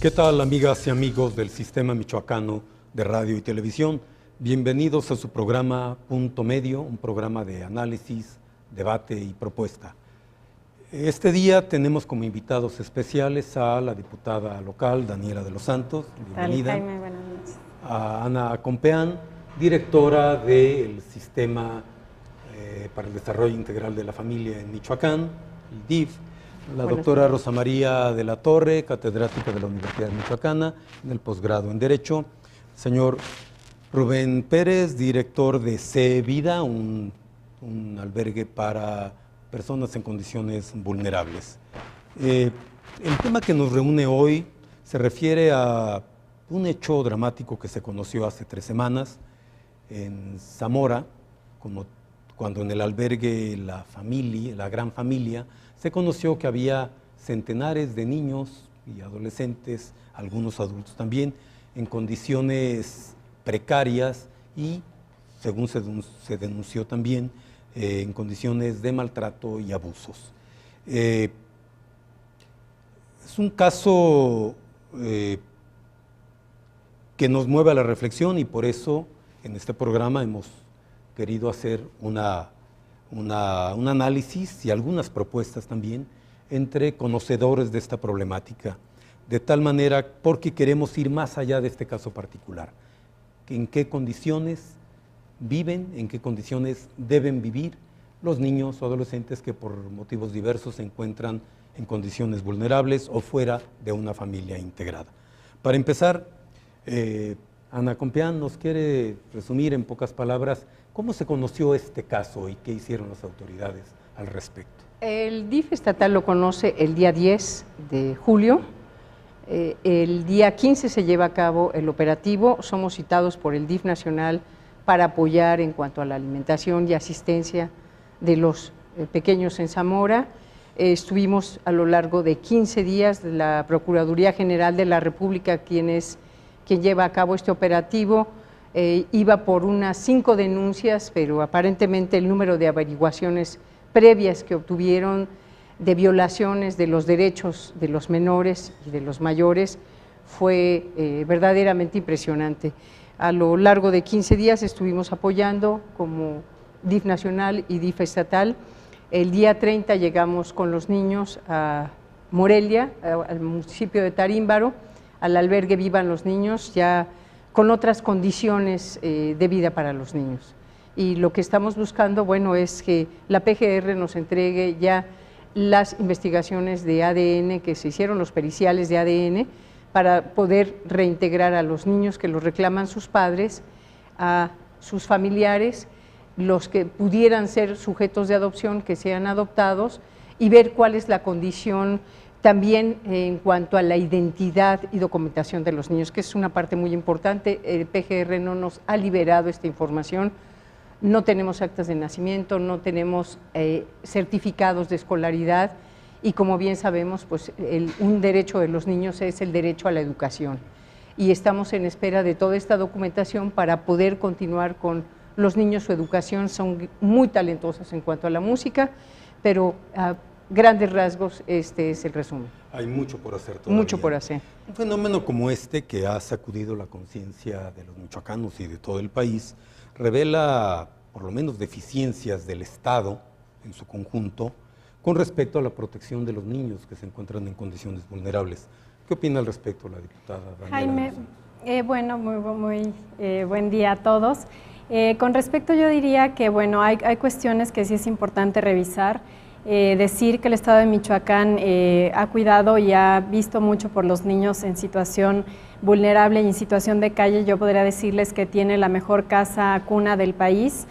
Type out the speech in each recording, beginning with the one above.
¿Qué tal, amigas y amigos del Sistema Michoacano de Radio y Televisión? Bienvenidos a su programa Punto Medio, un programa de análisis, debate y propuesta. Este día tenemos como invitados especiales a la diputada local Daniela de los Santos, bienvenida. Jaime, buenas noches. A Ana Compeán, directora del Sistema para el Desarrollo Integral de la Familia en Michoacán, el DIF. La doctora Rosa María de la Torre, catedrática de la Universidad Michoacana, en el posgrado en Derecho. Señor Rubén Pérez, director de CEVIDA, un albergue para personas en condiciones vulnerables. El tema que nos reúne hoy se refiere a un hecho dramático que se conoció hace 3 semanas en Zamora, cuando en el albergue La Gran Familia, se conoció que había centenares de niños y adolescentes, algunos adultos también, en condiciones precarias y, según se denunció también, en condiciones de maltrato y abusos. Es un caso que nos mueve a la reflexión y por eso en este programa hemos querido hacer un análisis y algunas propuestas también entre conocedores de esta problemática, de tal manera porque queremos ir más allá de este caso particular, en qué condiciones viven, en qué condiciones deben vivir los niños o adolescentes que por motivos diversos se encuentran en condiciones vulnerables o fuera de una familia integrada. Para empezar, Ana Compeán nos quiere resumir en pocas palabras cómo se conoció este caso y qué hicieron las autoridades al respecto. El DIF estatal lo conoce el día 10 de julio. El día 15 se lleva a cabo el operativo. Somos citados por el DIF nacional para apoyar en cuanto a la alimentación y asistencia de los pequeños en Zamora. Estuvimos a lo largo de 15 días, la Procuraduría General de la República, quien lleva a cabo este operativo, iba por unas 5 denuncias, pero aparentemente el número de averiguaciones previas que obtuvieron de violaciones de los derechos de los menores y de los mayores fue verdaderamente impresionante. A lo largo de 15 días estuvimos apoyando como DIF nacional y DIF estatal. El día 30 llegamos con los niños a Morelia, al municipio de Tarímbaro, al albergue Vivan los Niños, ya con otras condiciones de vida para los niños. Y lo que estamos buscando, bueno, es que la PGR nos entregue ya las investigaciones de ADN que se hicieron, los periciales de ADN, para poder reintegrar a los niños que los reclaman sus padres, a sus familiares, los que pudieran ser sujetos de adopción, que sean adoptados, y ver cuál es la condición también en cuanto a la identidad y documentación de los niños, que es una parte muy importante. El PGR no nos ha liberado esta información, no tenemos actas de nacimiento, no tenemos certificados de escolaridad y como bien sabemos, pues un derecho de los niños es el derecho a la educación y estamos en espera de toda esta documentación para poder continuar con los niños su educación. Son muy talentosos en cuanto a la música, pero grandes rasgos, este es el resumen. Hay mucho por hacer todavía. Mucho por hacer. Un fenómeno como este, que ha sacudido la conciencia de los michoacanos y de todo el país, revela por lo menos deficiencias del Estado en su conjunto con respecto a la protección de los niños que se encuentran en condiciones vulnerables. ¿Qué opina al respecto la diputada Daniela? Jaime, bueno, muy buen día a todos. Con respecto, yo diría que bueno, hay cuestiones que sí es importante revisar. Decir que el Estado de Michoacán ha cuidado y ha visto mucho por los niños en situación vulnerable y en situación de calle. Yo podría decirles que tiene la mejor casa cuna del país.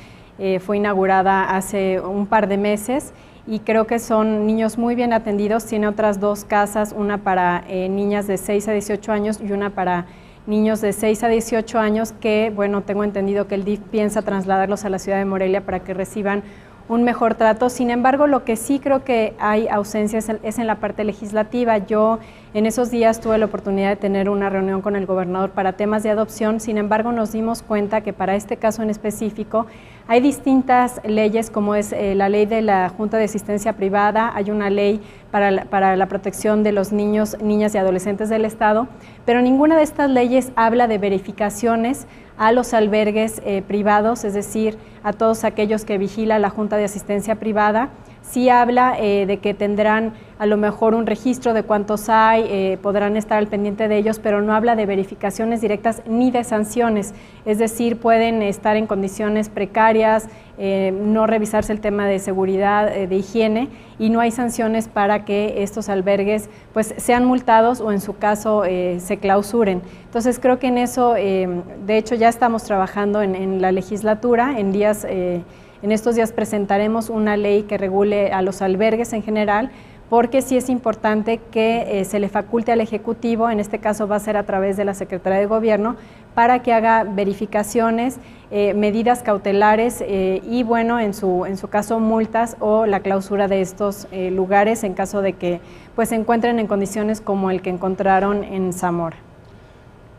Fue inaugurada hace un par de meses y creo que son niños muy bien atendidos. Tiene otras 2 casas, una para niñas de 6 a 18 años y una para niños de 6 a 18 años que, bueno, tengo entendido que el DIF piensa trasladarlos a la ciudad de Morelia para que reciban un mejor trato. Sin embargo, lo que sí creo que hay ausencias es en la parte legislativa. Yo en esos días tuve la oportunidad de tener una reunión con el gobernador para temas de adopción. Sin embargo, nos dimos cuenta que para este caso en específico Hay distintas leyes, como es la ley de la Junta de Asistencia Privada, hay una ley para la protección de los niños, niñas y adolescentes del Estado, pero ninguna de estas leyes habla de verificaciones a los albergues privados, es decir, a todos aquellos que vigila la Junta de Asistencia Privada. Sí habla de que tendrán a lo mejor un registro de cuántos hay, podrán estar al pendiente de ellos, pero no habla de verificaciones directas ni de sanciones, es decir, pueden estar en condiciones precarias, no revisarse el tema de seguridad, de higiene, y no hay sanciones para que estos albergues pues sean multados o en su caso se clausuren. Entonces creo que en eso, de hecho ya estamos trabajando en la legislatura, en estos días presentaremos una ley que regule a los albergues en general, porque sí es importante que se le faculte al Ejecutivo, en este caso va a ser a través de la Secretaría de Gobierno, para que haga verificaciones, medidas cautelares y, bueno, en su caso multas o la clausura de estos lugares en caso de que pues, se encuentren en condiciones como el que encontraron en Zamora.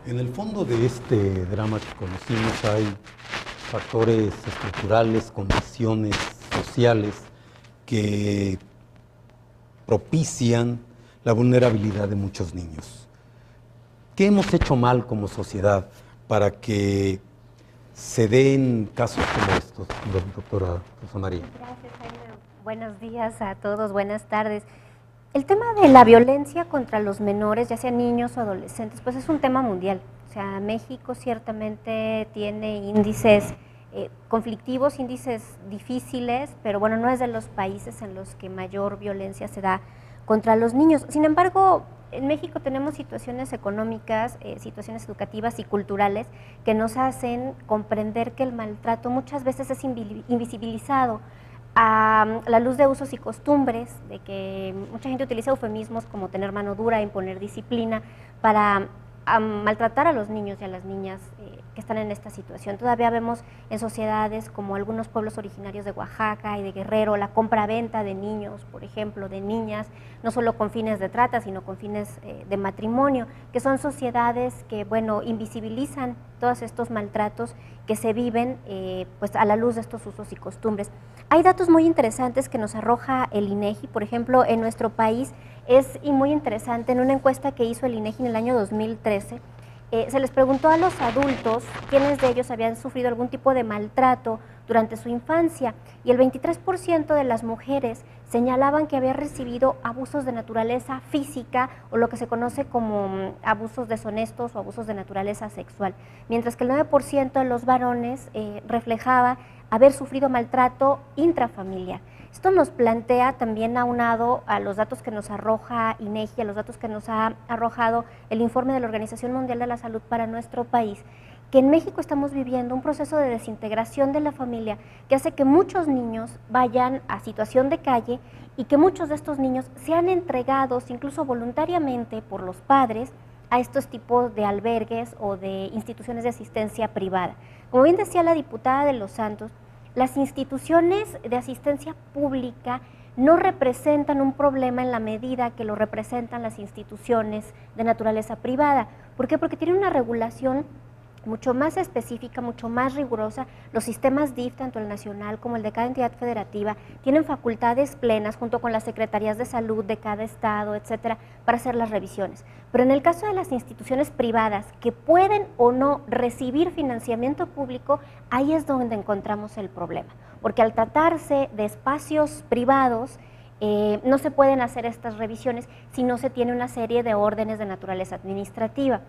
En el fondo de este drama que conocimos hay factores estructurales, condiciones sociales que propician la vulnerabilidad de muchos niños. ¿Qué hemos hecho mal como sociedad para que se den casos como estos, doctora Rosa María? Gracias, Jaime. Buenos días a todos, buenas tardes. El tema de la violencia contra los menores, ya sean niños o adolescentes, pues es un tema mundial. O sea, México ciertamente tiene índices conflictivos, índices difíciles, pero bueno, no es de los países en los que mayor violencia se da contra los niños. Sin embargo, en México tenemos situaciones económicas, situaciones educativas y culturales que nos hacen comprender que el maltrato muchas veces es invisibilizado a la luz de usos y costumbres, de que mucha gente utiliza eufemismos como tener mano dura, imponer disciplina, para maltratar a los niños y a las niñas que están en esta situación. Todavía vemos en sociedades como algunos pueblos originarios de Oaxaca y de Guerrero la compra-venta de niños, por ejemplo, de niñas, no solo con fines de trata, sino con fines de matrimonio, que son sociedades que, bueno, invisibilizan todos estos maltratos que se viven pues a la luz de estos usos y costumbres. Hay datos muy interesantes que nos arroja el INEGI, por ejemplo, en nuestro país es muy interesante, en una encuesta que hizo el INEGI en el año 2013, se les preguntó a los adultos quiénes de ellos habían sufrido algún tipo de maltrato durante su infancia, y el 23% de las mujeres señalaban que había recibido abusos de naturaleza física o lo que se conoce como abusos deshonestos o abusos de naturaleza sexual, mientras que el 9% de los varones reflejaba haber sufrido maltrato intrafamiliar. Esto nos plantea también, aunado a los datos que nos arroja INEGI, a los datos que nos ha arrojado el informe de la Organización Mundial de la Salud para nuestro país, que en México estamos viviendo un proceso de desintegración de la familia que hace que muchos niños vayan a situación de calle y que muchos de estos niños sean entregados incluso voluntariamente por los padres a estos tipos de albergues o de instituciones de asistencia privada. Como bien decía la diputada de Los Santos, las instituciones de asistencia pública no representan un problema en la medida que lo representan las instituciones de naturaleza privada. ¿Por qué? Porque tienen una regulación mucho más específica, mucho más rigurosa. Los sistemas DIF, tanto el nacional como el de cada entidad federativa, tienen facultades plenas junto con las secretarías de salud de cada estado, etcétera, para hacer las revisiones. Pero en el caso de las instituciones privadas que pueden o no recibir financiamiento público, ahí es donde encontramos el problema, porque al tratarse de espacios privados, no se pueden hacer estas revisiones si no se tiene una serie de órdenes de naturaleza administrativa.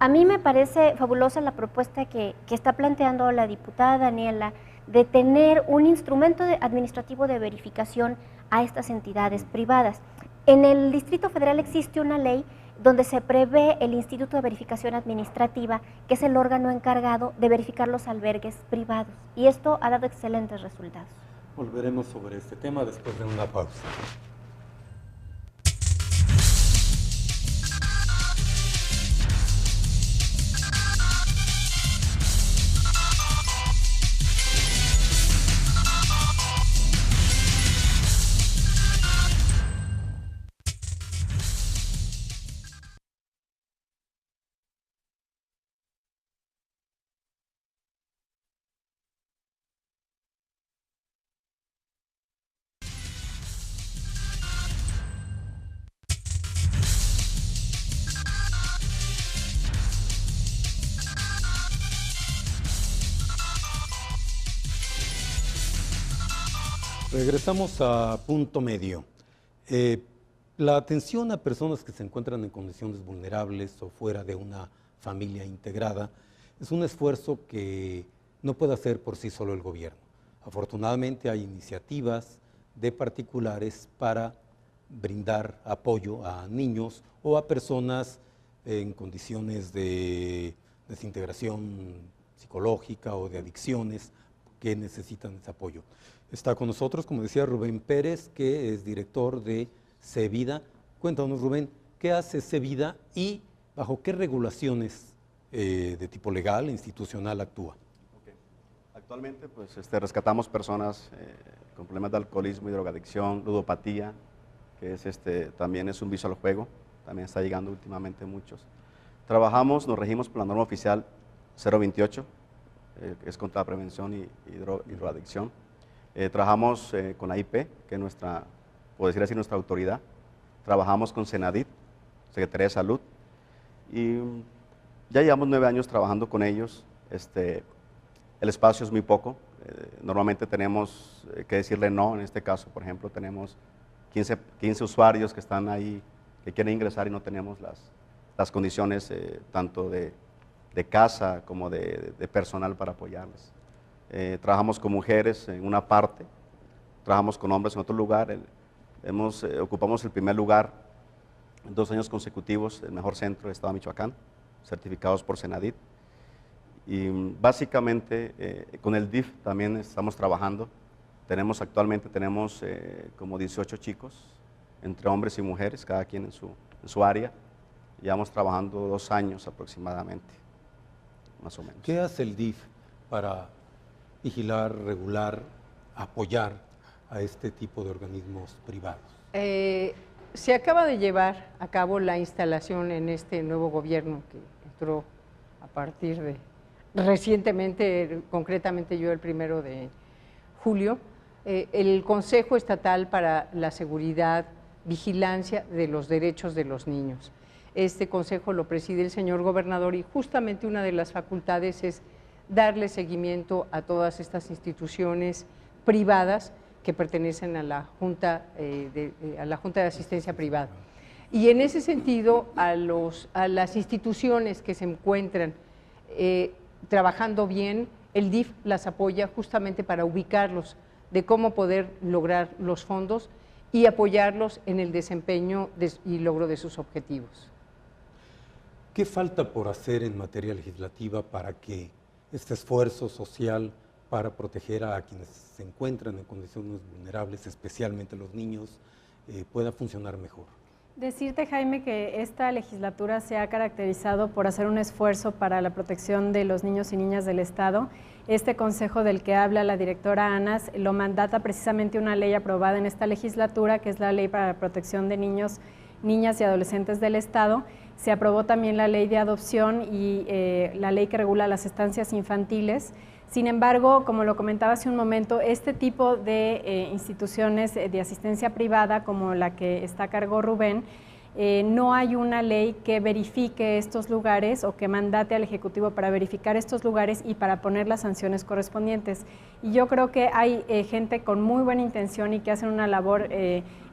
A mí me parece fabulosa la propuesta que está planteando la diputada Daniela de tener un instrumento administrativo de verificación a estas entidades privadas. En el Distrito Federal existe una ley donde se prevé el Instituto de Verificación Administrativa, que es el órgano encargado de verificar los albergues privados, y esto ha dado excelentes resultados. Volveremos sobre este tema después de una pausa. Regresamos a punto medio. La atención a personas que se encuentran en condiciones vulnerables o fuera de una familia integrada es un esfuerzo que no puede hacer por sí solo el gobierno. Afortunadamente hay iniciativas de particulares para brindar apoyo a niños o a personas en condiciones de desintegración psicológica o de adicciones que necesitan ese apoyo. Está con nosotros, como decía, Rubén Pérez, que es director de CEVIDA. Cuéntanos, Rubén, ¿qué hace CEVIDA y bajo qué regulaciones de tipo legal e institucional actúa? Okay. Actualmente pues, rescatamos personas con problemas de alcoholismo y drogadicción, ludopatía, que es, también es un vicio al juego, también está llegando últimamente muchos. Trabajamos, nos regimos por la norma oficial 028, que es contra la prevención y drogadicción. Trabajamos con AIP, que es nuestra, por decir así, nuestra autoridad. Trabajamos con Senadit, Secretaría de Salud, y ya llevamos 9 años trabajando con ellos. El espacio es muy poco, normalmente tenemos que decirle no. En este caso, por ejemplo, tenemos 15 usuarios que están ahí, que quieren ingresar y no tenemos las condiciones tanto de casa como de personal para apoyarles. Trabajamos con mujeres en una parte, trabajamos con hombres en otro lugar. Ocupamos el primer lugar en 2 años consecutivos, el mejor centro del estado de Michoacán, certificados por Senadit. Y básicamente con el DIF también estamos trabajando. Actualmente tenemos como 18 chicos, entre hombres y mujeres, cada quien en su área. Llevamos trabajando 2 años aproximadamente, más o menos. ¿Qué hace el DIF para vigilar, regular, apoyar a este tipo de organismos privados? Se acaba de llevar a cabo la instalación en este nuevo gobierno que entró a partir de recientemente, concretamente yo el 1 de julio, el Consejo Estatal para la Seguridad, Vigilancia de los Derechos de los Niños. Este consejo lo preside el señor gobernador y justamente una de las facultades es darle seguimiento a todas estas instituciones privadas que pertenecen a la Junta de Asistencia Privada. Y en ese sentido, a las instituciones que se encuentran trabajando bien, el DIF las apoya justamente para ubicarlos, de cómo poder lograr los fondos y apoyarlos en el desempeño y logro de sus objetivos. ¿Qué falta por hacer en materia legislativa para que este esfuerzo social para proteger a quienes se encuentran en condiciones vulnerables, especialmente los niños, pueda funcionar mejor? Decirte, Jaime, que esta legislatura se ha caracterizado por hacer un esfuerzo para la protección de los niños y niñas del Estado. Este consejo del que habla la directora Anas lo mandata precisamente una ley aprobada en esta legislatura, que es la Ley para la Protección de Niños, Niñas y Adolescentes del Estado. Se aprobó también la ley de adopción y la ley que regula las estancias infantiles. Sin embargo, como lo comentaba hace un momento, este tipo de instituciones de asistencia privada, como la que está a cargo Rubén, no hay una ley que verifique estos lugares o que mandate al Ejecutivo para verificar estos lugares y para poner las sanciones correspondientes. Y yo creo que hay gente con muy buena intención y que hacen una labor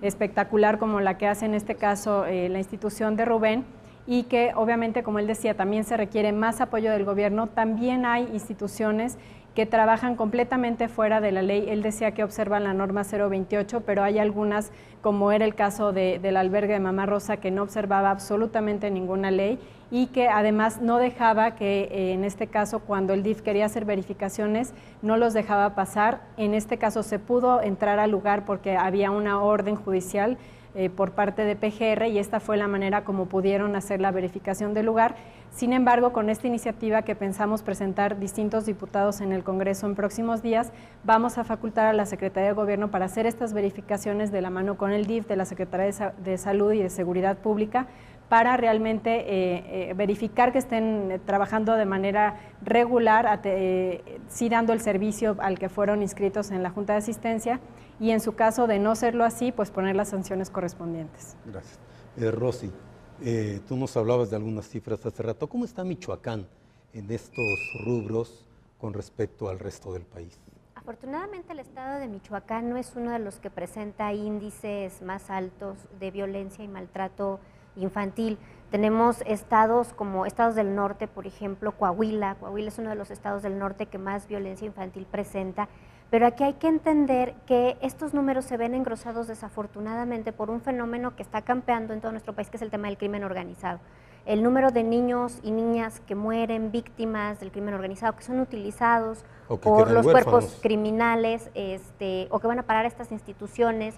espectacular como la que hace en este caso la institución de Rubén, y que obviamente, como él decía, también se requiere más apoyo del gobierno. También hay instituciones que trabajan completamente fuera de la ley. Él decía que observan la norma 028, pero hay algunas, como era el caso del albergue de Mamá Rosa, que no observaba absolutamente ninguna ley y que además no dejaba que, en este caso, cuando el DIF quería hacer verificaciones, no los dejaba pasar. En este caso se pudo entrar al lugar porque había una orden judicial por parte de PGR y esta fue la manera como pudieron hacer la verificación del lugar. Sin embargo, con esta iniciativa que pensamos presentar distintos diputados en el Congreso en próximos días, vamos a facultar a la Secretaría de Gobierno para hacer estas verificaciones de la mano con el DIF, de la Secretaría de Salud y de Seguridad Pública, para realmente verificar que estén trabajando de manera regular, sí dando el servicio al que fueron inscritos en la Junta de Asistencia, y en su caso de no serlo así, pues poner las sanciones correspondientes. Gracias. Rosy, tú nos hablabas de algunas cifras hace rato. ¿Cómo está Michoacán en estos rubros con respecto al resto del país? Afortunadamente el estado de Michoacán no es uno de los que presenta índices más altos de violencia y maltrato infantil. Tenemos estados como estados del norte, por ejemplo, Coahuila. Coahuila es uno de los estados del norte que más violencia infantil presenta, pero aquí hay que entender que estos números se ven engrosados desafortunadamente por un fenómeno que está campeando en todo nuestro país, que es el tema del crimen organizado. El número de niños y niñas que mueren víctimas del crimen organizado, que son utilizados por los cuerpos criminales, o que van a parar a estas instituciones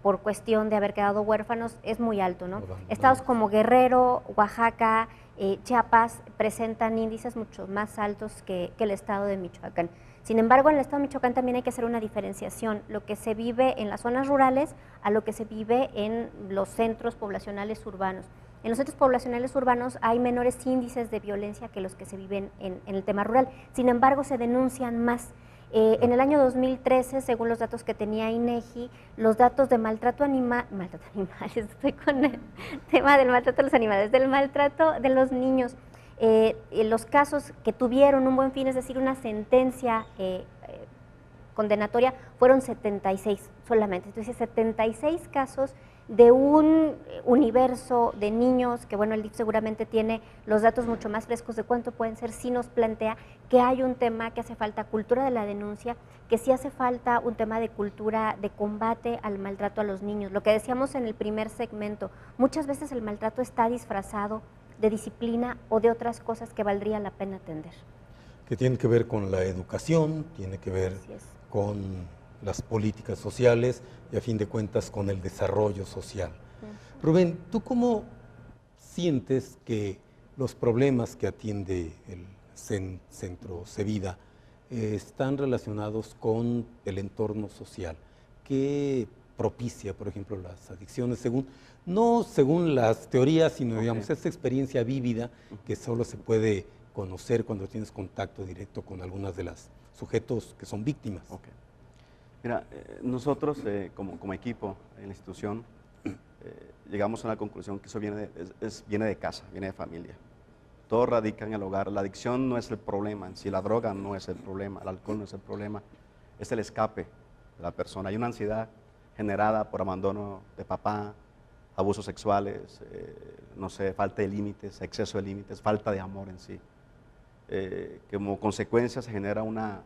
por cuestión de haber quedado huérfanos, es muy alto, ¿no? Estados como Guerrero, Oaxaca, Chiapas presentan índices mucho más altos que el estado de Michoacán. Sin embargo, en el estado de Michoacán también hay que hacer una diferenciación, lo que se vive en las zonas rurales a lo que se vive en los centros poblacionales urbanos. En los centros poblacionales urbanos hay menores índices de violencia que los que se viven en el tema rural. Sin embargo, se denuncian más. En el año 2013, según los datos que tenía INEGI, los datos de maltrato animales, estoy con el tema del maltrato de los animales, del maltrato de los niños, los casos que tuvieron un buen fin, es decir, una sentencia condenatoria, fueron 76 solamente. Entonces, 76 casos de un universo de niños, que bueno, el DIF seguramente tiene los datos mucho más frescos de cuánto pueden ser, sí nos plantea que hay un tema que hace falta, cultura de la denuncia, que sí hace falta un tema de cultura de combate al maltrato a los niños. Lo que decíamos en el primer segmento, muchas veces el maltrato está disfrazado de disciplina o de otras cosas que valdría la pena atender. Que tiene que ver con la educación, tiene que ver con las políticas sociales y a fin de cuentas con el desarrollo social. Rubén, ¿tú cómo sientes que los problemas que atiende el Centro Sevida están relacionados con el entorno social? ¿Qué propicia, por ejemplo, las adicciones, no según las teorías, sino digamos esa experiencia vívida que solo se puede conocer cuando tienes contacto directo con algunas de las sujetos que son víctimas? Mira, nosotros como equipo en la institución llegamos a la conclusión que eso viene de casa, viene de familia. Todo radica en el hogar. La adicción no es el problema en sí, la droga no es el problema, el alcohol no es el problema, es el escape de la persona. Hay una ansiedad generada por abandono de papá, abusos sexuales, no sé, falta de límites, exceso de límites, falta de amor en sí. Como consecuencia se genera una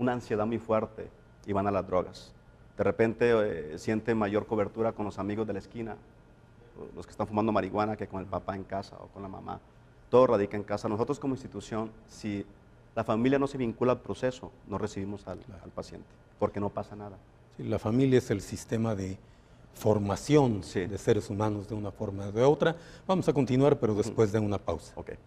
ansiedad muy fuerte y van a las drogas. De repente sienten mayor cobertura con los amigos de la esquina, los que están fumando marihuana, que con el papá en casa o con la mamá. Todo radica en casa. Nosotros como institución, si la familia no se vincula al proceso, no recibimos al paciente, porque no pasa nada. Sí, la familia es el sistema de formación de seres humanos de una forma o de otra. Vamos a continuar, pero después de una pausa. Okay.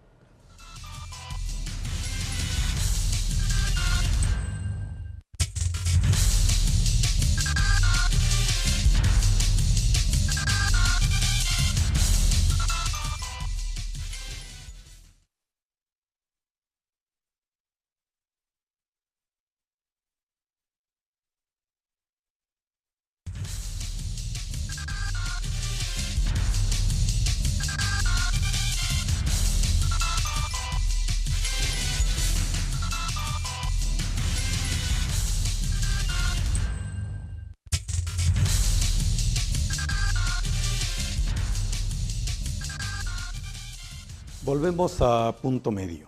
Volvemos a punto medio.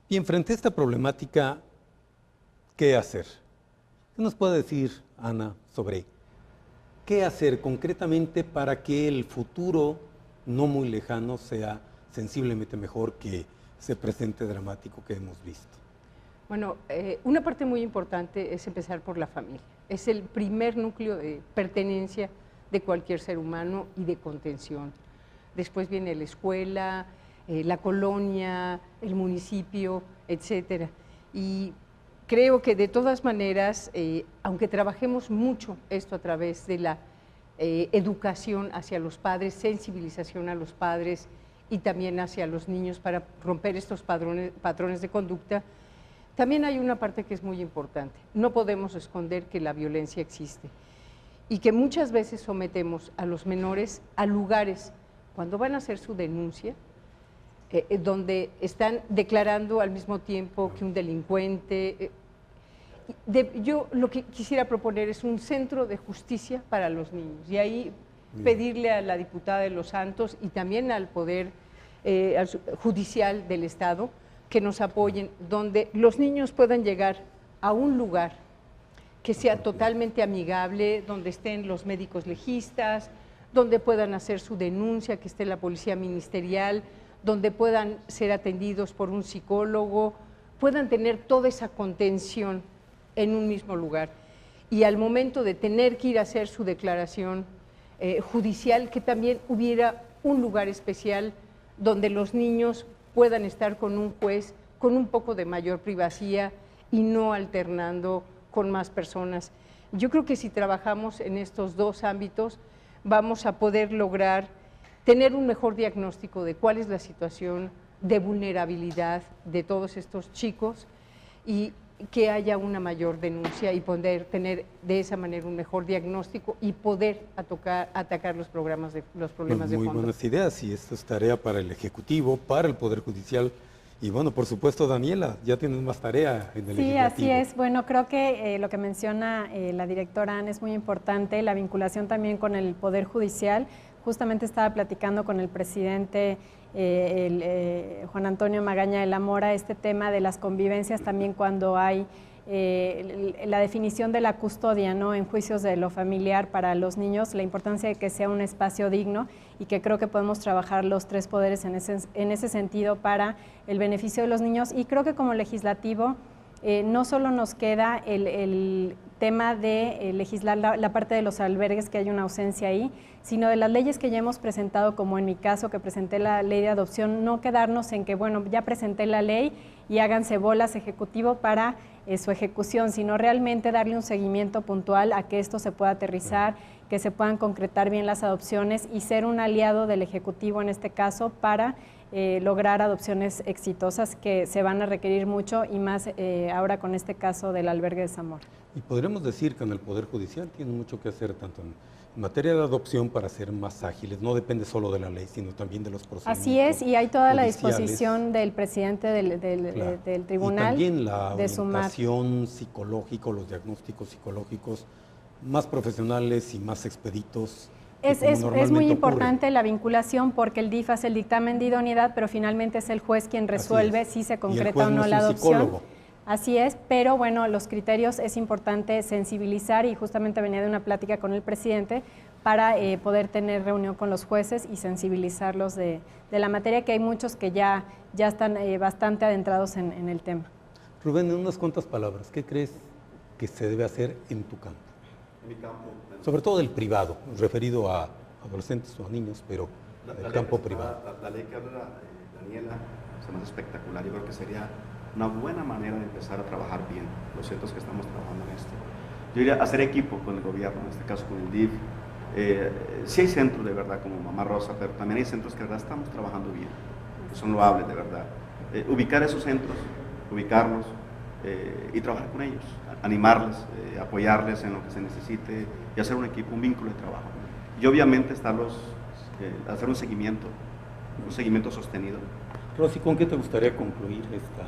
Bien, frente a esta problemática, ¿qué hacer? ¿Qué nos puede decir, Ana, sobre qué hacer concretamente para que el futuro no muy lejano sea sensiblemente mejor que ese presente dramático que hemos visto? Bueno, una parte muy importante es empezar por la familia. Es el primer núcleo de pertenencia de cualquier ser humano y de contención. Después viene la escuela, la colonia, el municipio, etcétera. Y creo que de todas maneras, aunque trabajemos mucho esto a través de la educación hacia los padres, sensibilización a los padres y también hacia los niños para romper estos patrones de conducta, también hay una parte que es muy importante. No podemos esconder que la violencia existe y que muchas veces sometemos a los menores a lugares, cuando van a hacer su denuncia, donde están declarando al mismo tiempo que un delincuente, Yo lo que quisiera proponer es un centro de justicia para los niños, y ahí pedirle a la diputada de Los Santos y también al Poder Judicial del Estado que nos apoyen, donde los niños puedan llegar a un lugar que sea totalmente amigable, donde estén los médicos legistas, donde puedan hacer su denuncia, que esté la policía ministerial, donde puedan ser atendidos por un psicólogo, puedan tener toda esa contención en un mismo lugar. Y al momento de tener que ir a hacer su declaración judicial, que también hubiera un lugar especial donde los niños puedan estar con un juez con un poco de mayor privacidad y no alternando con más personas. Yo creo que si trabajamos en estos dos ámbitos, vamos a poder lograr tener un mejor diagnóstico de cuál es la situación de vulnerabilidad de todos estos chicos y que haya una mayor denuncia y poder tener de esa manera un mejor diagnóstico y poder atacar los problemas de fondo. Muy buenas ideas, y esto es tarea para el Ejecutivo, para el Poder Judicial. Y bueno, por supuesto, Daniela, ya tienes más tarea en el Legislativo. Sí, así es. Bueno, creo que lo que menciona la directora Ana es muy importante, la vinculación también con el Poder Judicial. Justamente estaba platicando con el presidente Juan Antonio Magaña de la Mora este tema de las convivencias también cuando hay la definición de la custodia, ¿no?, en juicios de lo familiar para los niños, la importancia de que sea un espacio digno, y que creo que podemos trabajar los tres poderes en ese sentido para el beneficio de los niños. Y creo que como legislativo no solo nos queda el tema de legislar la parte de los albergues, que hay una ausencia ahí, sino de las leyes que ya hemos presentado, como en mi caso que presenté la ley de adopción, no quedarnos en que, bueno, ya presenté la ley y háganse bolas Ejecutivo para su ejecución, sino realmente darle un seguimiento puntual a que esto se pueda aterrizar, que se puedan concretar bien las adopciones y ser un aliado del Ejecutivo en este caso para lograr adopciones exitosas que se van a requerir mucho, y más ahora con este caso del albergue de Zamora. Y podremos decir que en el Poder Judicial tiene mucho que hacer tanto en materia de adopción para ser más ágiles, no depende solo de la ley, sino también de los procedimientos. Así es, y hay toda la judiciales. Disposición del presidente del tribunal. Y también la de orientación psicológica, los diagnósticos psicológicos más profesionales y más expeditos. Es muy importante la vinculación, porque el DIF hace el dictamen de idoneidad, pero finalmente es el juez quien resuelve si se concreta o no la adopción. Psicólogo. Así es, pero bueno, los criterios es importante sensibilizar, y justamente venía de una plática con el presidente para poder tener reunión con los jueces y sensibilizarlos de la materia, que hay muchos que ya están bastante adentrados en el tema. Rubén, en unas cuantas palabras, ¿qué crees que se debe hacer en tu campo? En mi campo. Sobre todo el privado, referido a adolescentes o a niños, pero el campo privado. La ley que habla Daniela se me hace espectacular. Yo creo que sería una buena manera de empezar a trabajar bien los centros que estamos trabajando en esto. Yo iría a hacer equipo con el gobierno, en este caso con el DIF. Sí hay centros de verdad como Mamá Rosa, pero también hay centros que de verdad estamos trabajando bien, que son loables de verdad. Ubicar esos centros, ubicarlos y trabajar con ellos, animarles, apoyarles en lo que se necesite y hacer un equipo, un vínculo de trabajo. Y obviamente hacer un seguimiento sostenido. Rosy, ¿con qué te gustaría concluir esta?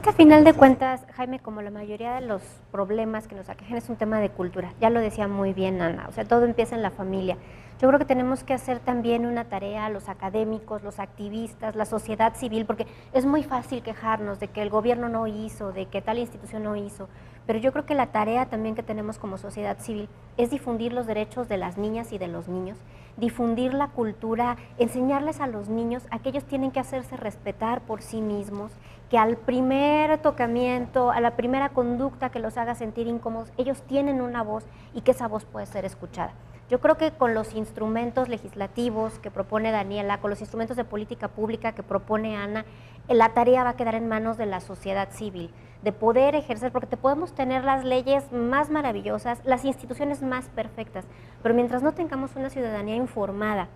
A final de cuentas, Jaime, como la mayoría de los problemas que nos aquejan, es un tema de cultura. Ya lo decía muy bien Ana, o sea, todo empieza en la familia. Yo creo que tenemos que hacer también una tarea, los académicos, los activistas, la sociedad civil, porque es muy fácil quejarnos de que el gobierno no hizo, de que tal institución no hizo, pero yo creo que la tarea también que tenemos como sociedad civil es difundir los derechos de las niñas y de los niños, difundir la cultura, enseñarles a los niños a que ellos tienen que hacerse respetar por sí mismos, que al primer tocamiento, a la primera conducta que los haga sentir incómodos, ellos tienen una voz y que esa voz puede ser escuchada. Yo creo que con los instrumentos legislativos que propone Daniela, con los instrumentos de política pública que propone Ana, la tarea va a quedar en manos de la sociedad civil, de poder ejercer, porque te podemos tener las leyes más maravillosas, las instituciones más perfectas, pero mientras no tengamos una ciudadanía informada,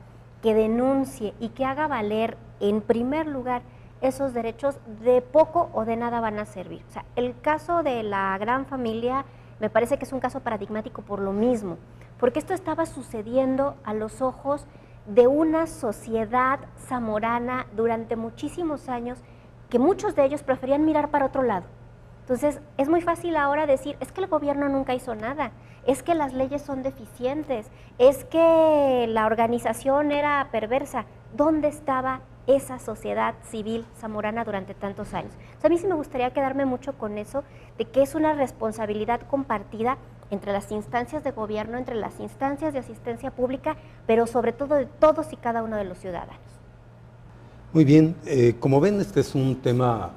que denuncie y que haga valer en primer lugar esos derechos, de poco o de nada van a servir. O sea, el caso de la gran familia me parece que es un caso paradigmático por lo mismo, porque esto estaba sucediendo a los ojos de una sociedad zamorana durante muchísimos años, que muchos de ellos preferían mirar para otro lado. Entonces, es muy fácil ahora decir, es que el gobierno nunca hizo nada, es que las leyes son deficientes, es que la organización era perversa. ¿Dónde estaba esa sociedad civil zamorana durante tantos años? O sea, a mí sí me gustaría quedarme mucho con eso, de que es una responsabilidad compartida entre las instancias de gobierno, entre las instancias de asistencia pública, pero sobre todo de todos y cada uno de los ciudadanos. Muy bien, como ven, este es un tema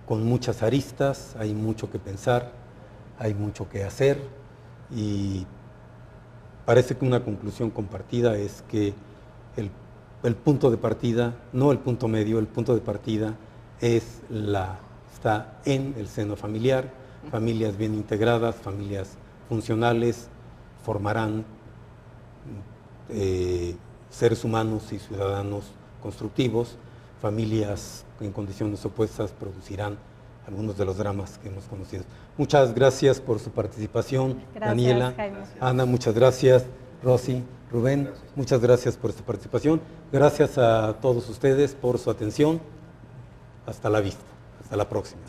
con muchas aristas, hay mucho que pensar, hay mucho que hacer y parece que una conclusión compartida es que el punto de partida, no el punto medio, el punto de partida está en el seno familiar, familias bien integradas, familias funcionales, formarán seres humanos y ciudadanos constructivos, familias en condiciones opuestas producirán algunos de los dramas que hemos conocido. Muchas gracias por su participación, Gracias, Daniela, Jaime. Ana, muchas gracias, Rosy, Rubén, muchas gracias por su participación. Gracias a todos ustedes por su atención. Hasta la vista, hasta la próxima.